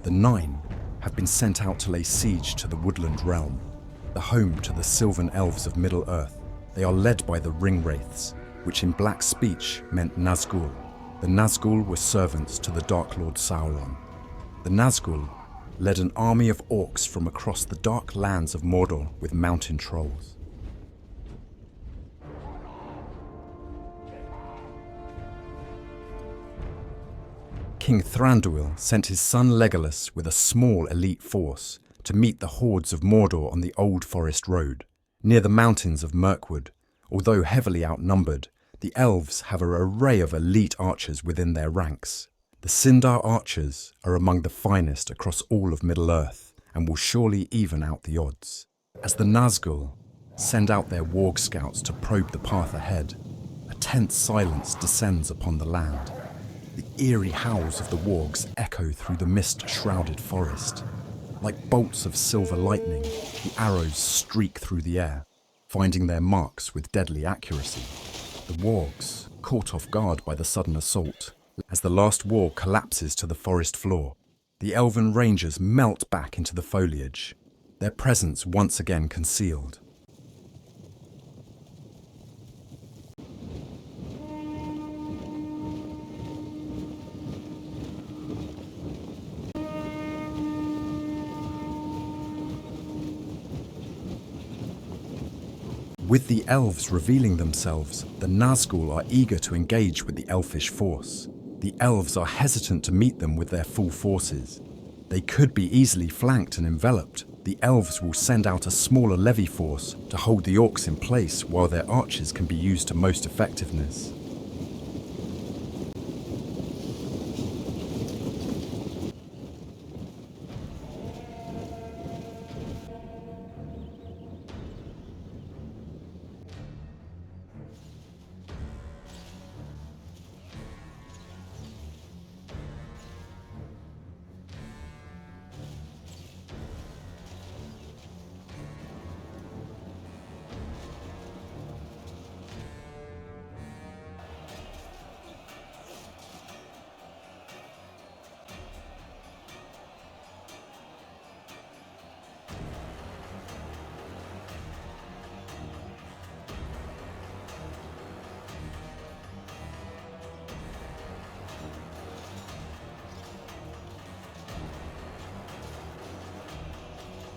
The Nine have been sent out to lay siege to the Woodland Realm, the home to the Sylvan Elves of Middle-earth. They are led by the Ringwraiths, which in Black speech meant Nazgul. The Nazgul were servants to the Dark Lord Sauron. The Nazgul led an army of orcs from across the dark lands of Mordor with mountain trolls. King Thranduil sent his son Legolas with a small elite force to meet the hordes of Mordor on the Old Forest Road, near the mountains of Mirkwood. Although heavily outnumbered, the elves have an array of elite archers within their ranks. The Sindar archers are among the finest across all of Middle-earth and will surely even out the odds. As the Nazgul send out their warg scouts to probe the path ahead, a tense silence descends upon the land. The eerie howls of the wargs echo through the mist-shrouded forest. Like bolts of silver lightning, the arrows streak through the air, finding their marks with deadly accuracy. The wargs, caught off guard by the sudden assault, as the last warg collapses to the forest floor, the elven rangers melt back into the foliage, their presence once again concealed. With the elves revealing themselves, the Nazgul are eager to engage with the elfish force. The elves are hesitant to meet them with their full forces. They could be easily flanked and enveloped. The elves will send out a smaller levy force to hold the orcs in place while their archers can be used to most effectiveness.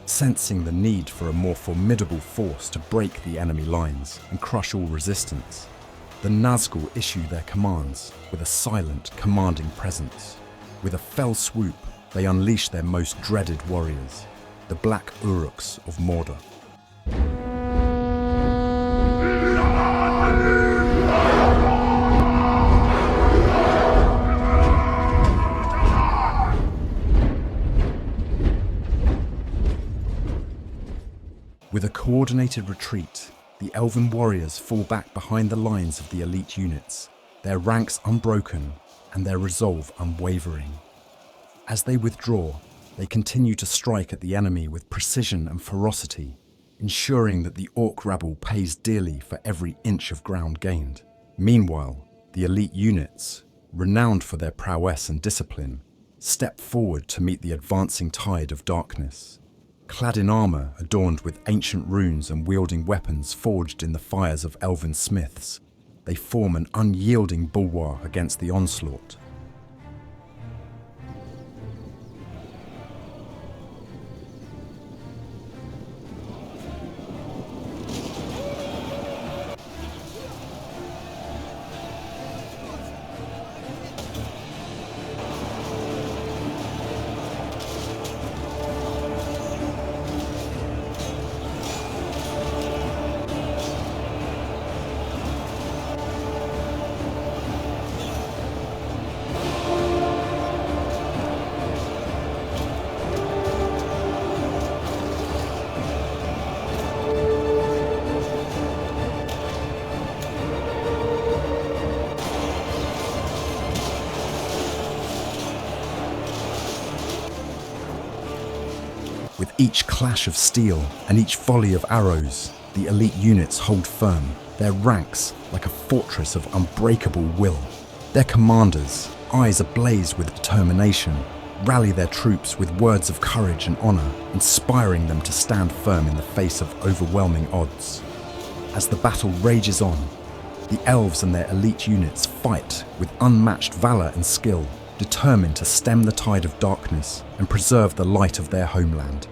Sensing the need for a more formidable force to break the enemy lines and crush all resistance, the Nazgul issue their commands with a silent, commanding presence. With a fell swoop, they unleash their most dreaded warriors, the Black Uruks of Mordor. With a coordinated retreat, the elven warriors fall back behind the lines of the elite units, their ranks unbroken and their resolve unwavering. As they withdraw, they continue to strike at the enemy with precision and ferocity, ensuring that the orc rabble pays dearly for every inch of ground gained. Meanwhile, the elite units, renowned for their prowess and discipline, step forward to meet the advancing tide of darkness. Clad in armour adorned with ancient runes and wielding weapons forged in the fires of elven smiths, they form an unyielding bulwark against the onslaught. With each clash of steel and each volley of arrows, the elite units hold firm, their ranks like a fortress of unbreakable will. Their commanders, eyes ablaze with determination, rally their troops with words of courage and honor, inspiring them to stand firm in the face of overwhelming odds. As the battle rages on, the elves and their elite units fight with unmatched valor and skill, determined to stem the tide of darkness and preserve the light of their homeland.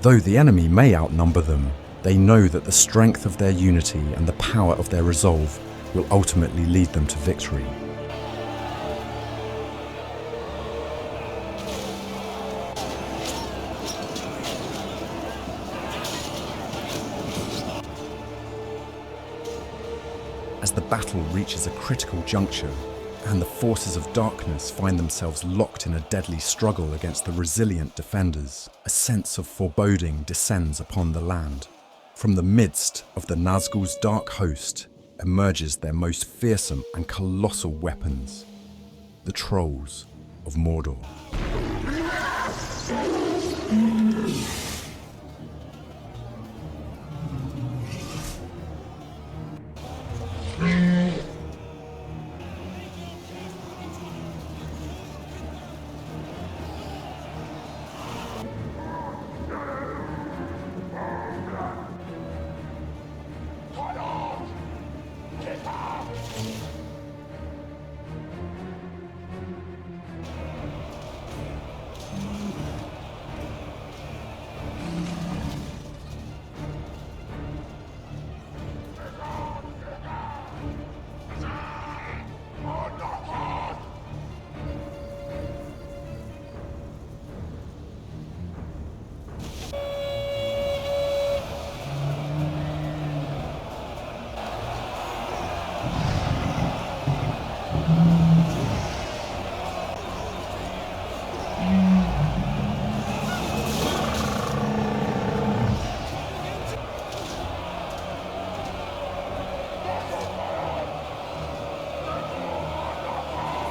Though the enemy may outnumber them, they know that the strength of their unity and the power of their resolve will ultimately lead them to victory. As the battle reaches a critical juncture, and the forces of darkness find themselves locked in a deadly struggle against the resilient defenders, a sense of foreboding descends upon the land. From the midst of the Nazgul's dark host emerges their most fearsome and colossal weapons, the Trolls of Mordor.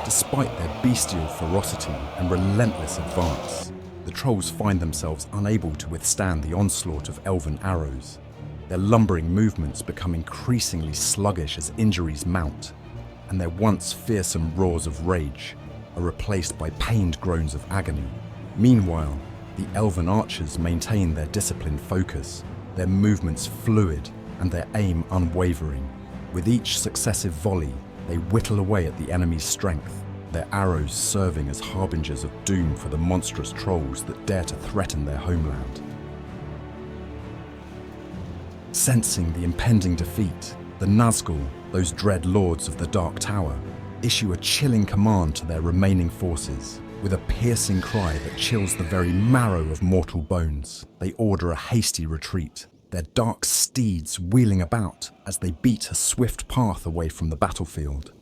Despite their bestial ferocity and relentless advance, the Trolls find themselves unable to withstand the onslaught of elven arrows. Their lumbering movements become increasingly sluggish as injuries mount, and their once fearsome roars of rage are replaced by pained groans of agony. Meanwhile, the elven archers maintain their disciplined focus, their movements fluid and their aim unwavering. With each successive volley, they whittle away at the enemy's strength, their arrows serving as harbingers of doom for the monstrous trolls that dare to threaten their homeland. Sensing the impending defeat, the Nazgul, those dread lords of the Dark Tower, issue a chilling command to their remaining forces. With a piercing cry that chills the very marrow of mortal bones, they order a hasty retreat, their dark steeds wheeling about as they beat a swift path away from the battlefield.